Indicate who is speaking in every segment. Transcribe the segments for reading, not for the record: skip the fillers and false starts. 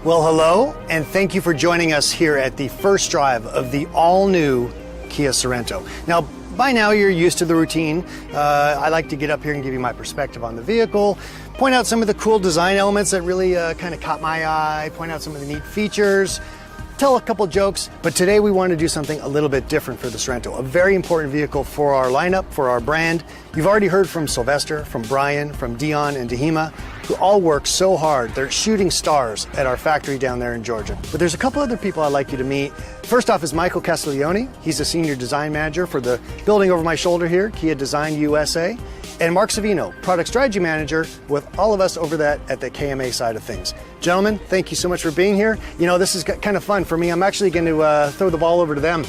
Speaker 1: Well, hello, and thank you for joining us here at the first drive of the all-new Kia Sorento. Now, by now you're used to the routine. I like to get up here and give you my perspective on the vehicle, point out some of the cool design elements that really kind of caught my eye, point out some of the neat features, tell a couple jokes, but today we want to do something a little bit different for the Sorento, a very important vehicle for our lineup, for our brand. You've already heard from Sylvester, from Brian, from Dion and Dahima, who all work so hard. They're shooting stars at our factory down there in Georgia. But there's a couple other people I'd like you to meet. First off is Michael Castiglione. He's a senior design manager for the building over my shoulder here, Kia Design USA. And Mark Savino, product strategy manager with all of us over that at the KMA side of things. Gentlemen, thank you so much for being here. You know, this is kind of fun for me. I'm actually going to throw the ball over to them.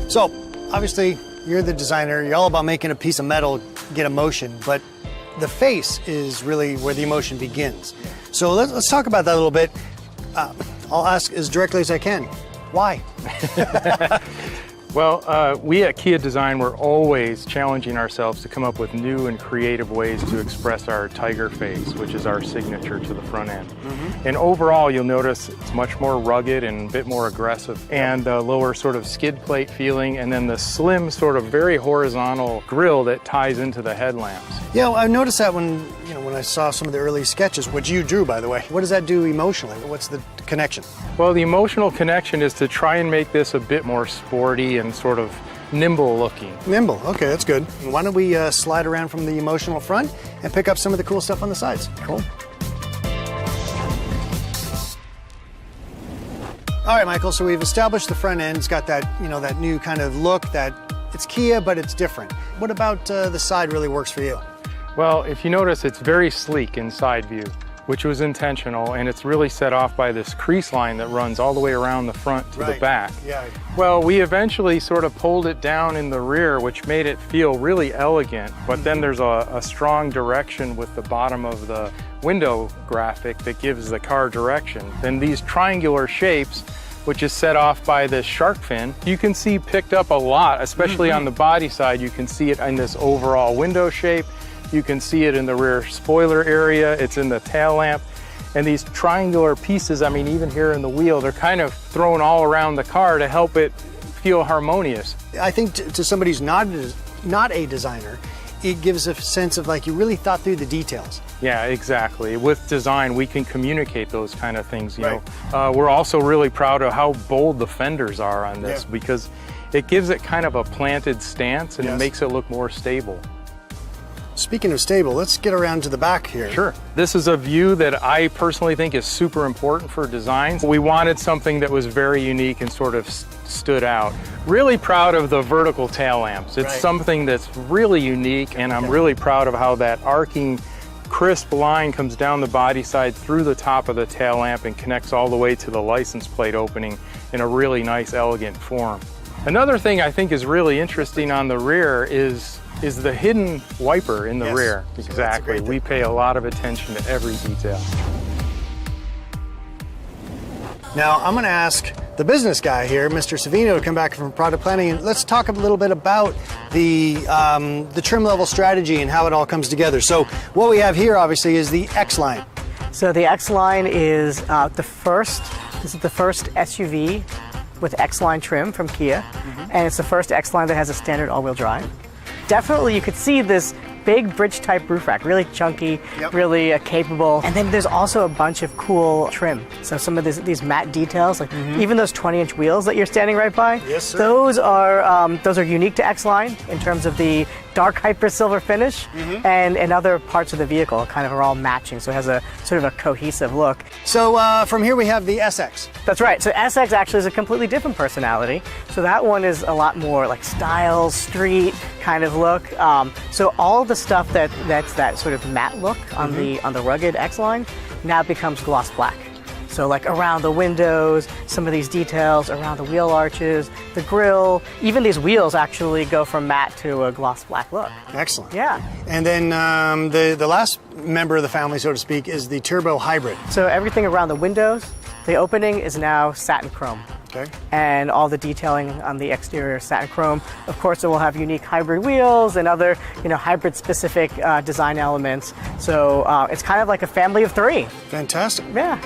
Speaker 1: So, obviously, you're the designer. You're all about making a piece of metal get emotion, but the face is really where the emotion begins. So let's talk about that a little bit. I'll ask as directly as I can. Why?
Speaker 2: Well, we at Kia Design, we're always challenging ourselves to come up with new and creative ways to express our tiger face, which is our signature to the front end. And overall, you'll notice it's much more rugged and a bit more aggressive, and a lower sort of skid plate feeling, and then the slim sort of very horizontal grille that ties into the headlamps.
Speaker 1: Yeah, I noticed that when I saw some of the early sketches, which you drew, by the way. What does that do emotionally? What's the connection?
Speaker 2: Well, the emotional connection is to try and make this a bit more sporty and sort of nimble looking. Nimble,
Speaker 1: okay, that's good. Why don't we slide around from the emotional front and pick up some of the cool stuff on the sides. Cool. All right, Michael, so we've established the front end. It's got that, that new kind of look that it's Kia, but it's different. What about the side really works for you?
Speaker 2: Well, if you notice, it's very sleek in side view, which was intentional, and it's really set off by this crease line that runs all the way around the front to the back.
Speaker 1: Yeah.
Speaker 2: Well, we eventually sort of pulled it down in the rear, which made it feel really elegant, but then there's a strong direction with the bottom of the window graphic that gives the car direction. Then these triangular shapes, which is set off by this shark fin, you can see picked up a lot, especially on the body side. You can see it in this overall window shape. You can see it in the rear spoiler area, it's in the tail lamp. And these triangular pieces, I mean, even here in the wheel, they're kind of thrown all around the car to help it feel harmonious.
Speaker 1: I think to somebody who's not a designer, it gives a sense of like you really thought through the details.
Speaker 2: Yeah, exactly. With design, we can communicate those kind of things. You know, we're also really proud of how bold the fenders are on this because it gives it kind of a planted stance and it makes it look more stable.
Speaker 1: Speaking of stable, let's get around to the back here.
Speaker 2: Sure. This is a view that I personally think is super important for design. We wanted something that was very unique and sort of stood out. Really proud of the vertical tail lamps. It's something that's really unique, and I'm really proud of how that arcing, crisp line comes down the body side through the top of the tail lamp and connects all the way to the license plate opening in a really nice, elegant form. Another thing I think is really interesting on the rear is the hidden wiper in the rear. Exactly. We pay a lot of attention to every detail.
Speaker 1: Now, I'm going to ask the business guy here, Mr. Savino, to come back from product planning, and let's talk a little bit about the trim level strategy and how it all comes together. So what we have here, obviously, is the X-Line.
Speaker 3: So the X-Line is the first SUV with X-Line trim from Kia, and it's the first X-Line that has a standard all-wheel drive. Definitely you could see this big bridge type roof rack, really chunky, really capable. And then there's also a bunch of cool trim. So some of these matte details, like even those 20-inch wheels that you're standing right by, those are unique to X-Line in terms of the dark hyper silver finish, and other parts of the vehicle kind of are all matching, so it has a sort of a cohesive look.
Speaker 1: So from here we have the SX.
Speaker 3: That's right. So SX actually is a completely different personality. So that one is a lot more like style, street kind of look. So all the stuff that's that sort of matte look on the rugged X-Line now becomes gloss black. So like around the windows, some of these details around the wheel arches, the grille, even these wheels actually go from matte to a gloss black look.
Speaker 1: Excellent.
Speaker 3: Yeah.
Speaker 1: And then the last member of the family, so to speak, is the turbo hybrid.
Speaker 3: So everything around the windows, the opening is now satin chrome.
Speaker 1: Okay.
Speaker 3: And all the detailing on the exterior satin chrome. Of course, it will have unique hybrid wheels and other, hybrid-specific design elements. So it's kind of like a family of three.
Speaker 1: Fantastic.
Speaker 3: Yeah.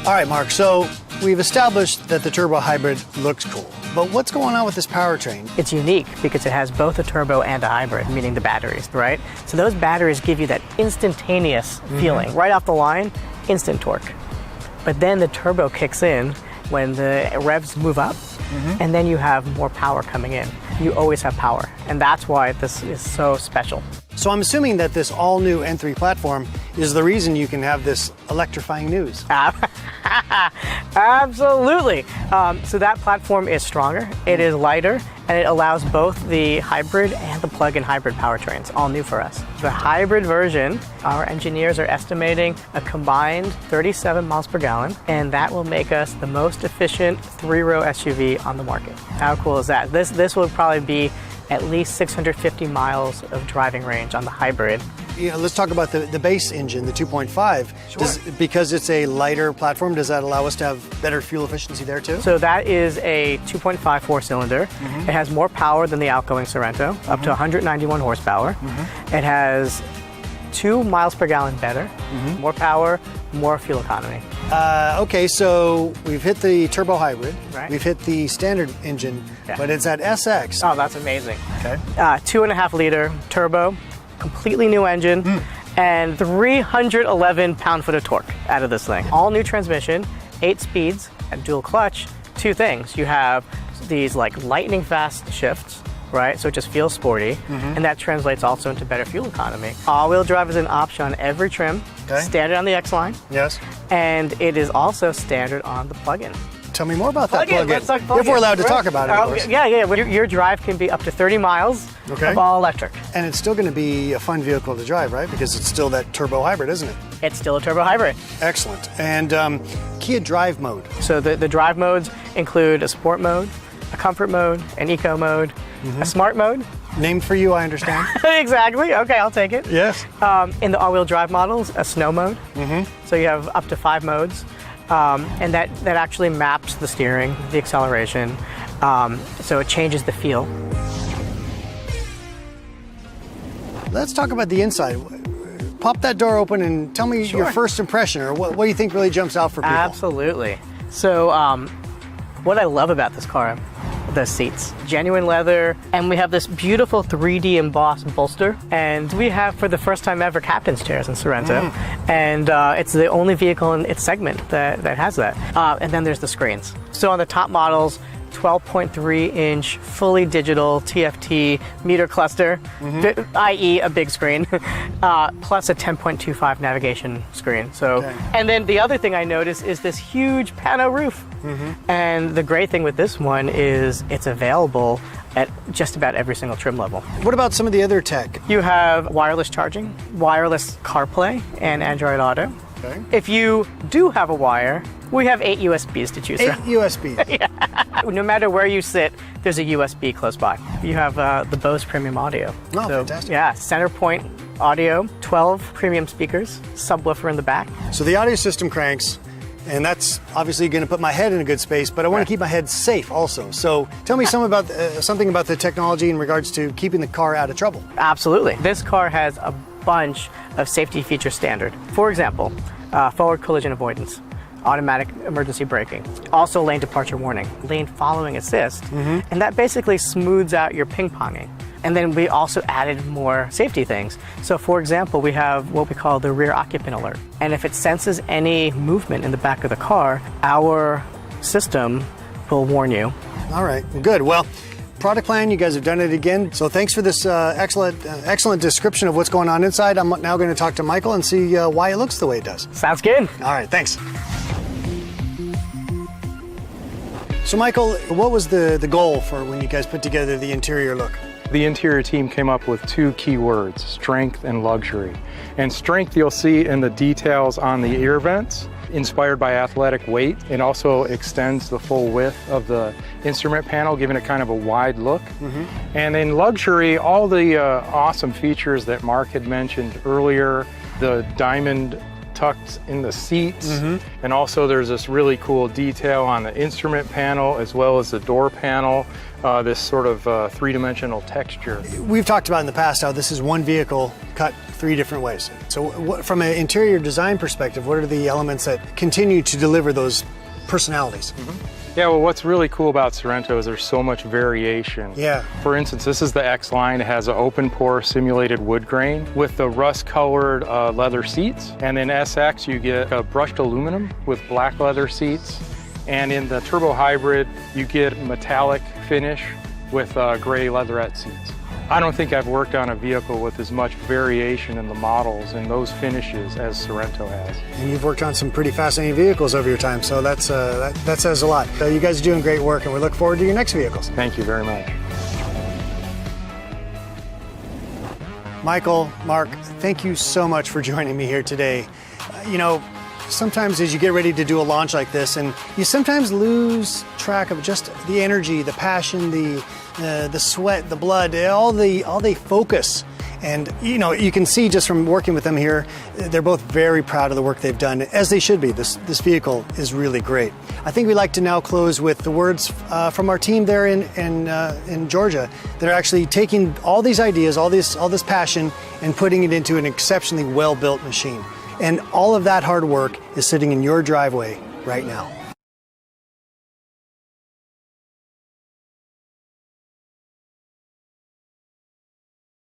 Speaker 1: All right, Mark, so we've established that the turbo hybrid looks cool, but what's going on with this powertrain?
Speaker 3: It's unique because it has both a turbo and a hybrid, meaning the batteries, right? So those batteries give you that instantaneous feeling. Right off the line, instant torque. But then the turbo kicks in when the revs move up, and then you have more power coming in. You always have power, and that's why this is so special.
Speaker 1: So I'm assuming that this all-new N3 platform is the reason you can have this electrifying news.
Speaker 3: Absolutely. So that platform is stronger, it is lighter, and it allows both the hybrid and the plug-in hybrid powertrains, all new for us. The hybrid version, our engineers are estimating a combined 37 miles per gallon, and that will make us the most efficient three-row SUV on the market. How cool is that? This will probably be at least 650 miles of driving range on the hybrid.
Speaker 1: Let's talk about the base engine, the 2.5. Because it's a lighter platform, does that allow us to have better fuel efficiency there too?
Speaker 3: So that is a 2.5 four-cylinder. It has more power than the outgoing Sorento, up to 191 horsepower. It has 2 miles per gallon better, more power, more fuel economy.
Speaker 1: Okay, so we've hit the turbo hybrid,
Speaker 3: Right.
Speaker 1: we've hit the standard engine,
Speaker 3: Yeah.
Speaker 1: but it's at SX.
Speaker 3: Oh, that's amazing.
Speaker 1: Okay.
Speaker 3: 2.5 liter turbo, completely new engine, and 311 pound-foot of torque out of this thing. All new transmission, 8 speeds, and dual clutch. 2 things. You have these like lightning fast shifts, right? So it just feels sporty, and that translates also into better fuel economy. All-wheel drive is an option on every trim,
Speaker 1: Okay.
Speaker 3: standard on the X-Line,
Speaker 1: Yes.
Speaker 3: and it is also standard on the plug-in.
Speaker 1: Tell me more about that
Speaker 3: Plug-in,
Speaker 1: plug-in.
Speaker 3: let's talk plug-in.
Speaker 1: If we're allowed to talk about it, of course.
Speaker 3: Yeah. Your drive can be up to 30 miles
Speaker 1: Okay.
Speaker 3: of all electric.
Speaker 1: And it's still going to be a fun vehicle to drive, right? Because it's still that turbo hybrid, isn't it?
Speaker 3: It's still a turbo hybrid.
Speaker 1: Excellent. And Kia Drive mode.
Speaker 3: So the drive modes include a sport mode, a comfort mode, an eco mode, a smart mode.
Speaker 1: Named for you, I understand.
Speaker 3: Exactly. Okay, I'll take it.
Speaker 1: Yes.
Speaker 3: In the all-wheel drive models, a snow mode. So you have up to 5 modes, and that actually maps the steering, the acceleration, so it changes the feel.
Speaker 1: Let's talk about the inside. Pop that door open and tell me your first impression, or what do you think really jumps out for people?
Speaker 3: Absolutely. So what I love about this car, the seats, genuine leather, and we have this beautiful 3D embossed bolster, and we have for the first time ever captain's chairs in Sorento, and it's the only vehicle in its segment that has that. And then there's the screens. So on the top models, 12.3-inch fully digital TFT meter cluster, i.e. a big screen, plus a 10.25 navigation screen. So, and then the other thing I noticed is this huge pano roof. And the great thing with this one is it's available at just about every single trim level.
Speaker 1: What about some of the other tech?
Speaker 3: You have wireless charging, wireless CarPlay, and Android Auto.
Speaker 1: Okay.
Speaker 3: If you do have a wire, we have 8 USBs to choose
Speaker 1: 8
Speaker 3: from.
Speaker 1: USBs.
Speaker 3: No matter where you sit, there's a USB close by. You have the Bose Premium Audio.
Speaker 1: Oh, fantastic.
Speaker 3: Yeah, center point audio, 12 premium speakers, subwoofer in the back.
Speaker 1: So the audio system cranks, and that's obviously going to put my head in a good space, but I want to keep my head safe also. So tell me something about the technology in regards to keeping the car out of trouble.
Speaker 3: Absolutely. This car has a bunch of safety features standard. For example, forward collision avoidance, automatic emergency braking, also lane departure warning, lane following assist, and that basically smooths out your ping-ponging. And then we also added more safety things. So for example, we have what we call the rear occupant alert. And if it senses any movement in the back of the car, our system will warn you.
Speaker 1: All right, good. Well, product plan, you guys have done it again. So thanks for this excellent description of what's going on inside. I'm now going to talk to Michael and see why it looks the way it does.
Speaker 3: Sounds good.
Speaker 1: All right, thanks. So Michael, what was the goal for when you guys put together the interior look?
Speaker 2: The interior team came up with 2 key words, strength and luxury. And strength you'll see in the details on the ear vents, inspired by athletic weight. It also extends the full width of the instrument panel, giving it kind of a wide look. And in luxury, all the awesome features that Mark had mentioned earlier, the diamond tucked in the seats. And also there's this really cool detail on the instrument panel as well as the door panel, this sort of three-dimensional texture.
Speaker 1: We've talked about in the past how this is one vehicle cut 3 different ways. So from an interior design perspective, what are the elements that continue to deliver those personalities?
Speaker 2: Yeah, well, what's really cool about Sorento is there's so much variation.
Speaker 1: Yeah.
Speaker 2: For instance, this is the X line. It has an open pore simulated wood grain with the rust colored leather seats. And in SX, you get a brushed aluminum with black leather seats. And in the turbo hybrid, you get metallic finish with gray leatherette seats. I don't think I've worked on a vehicle with as much variation in the models and those finishes as Sorento has.
Speaker 1: And you've worked on some pretty fascinating vehicles over your time, so that says a lot. You guys are doing great work, and we look forward to your next vehicles.
Speaker 2: Thank you very much.
Speaker 1: Michael, Mark, thank you so much for joining me here today. You know, sometimes as you get ready to do a launch like this, and you sometimes lose track of just the energy, the passion, the sweat, the blood, all the focus. And you know, you can see just from working with them here, they're both very proud of the work they've done, as they should be. This vehicle is really great. I think we'd like to now close with the words from our team there in Georgia that are actually taking all these ideas, all this passion, and putting it into an exceptionally well-built machine. And all of that hard work is sitting in your driveway right now.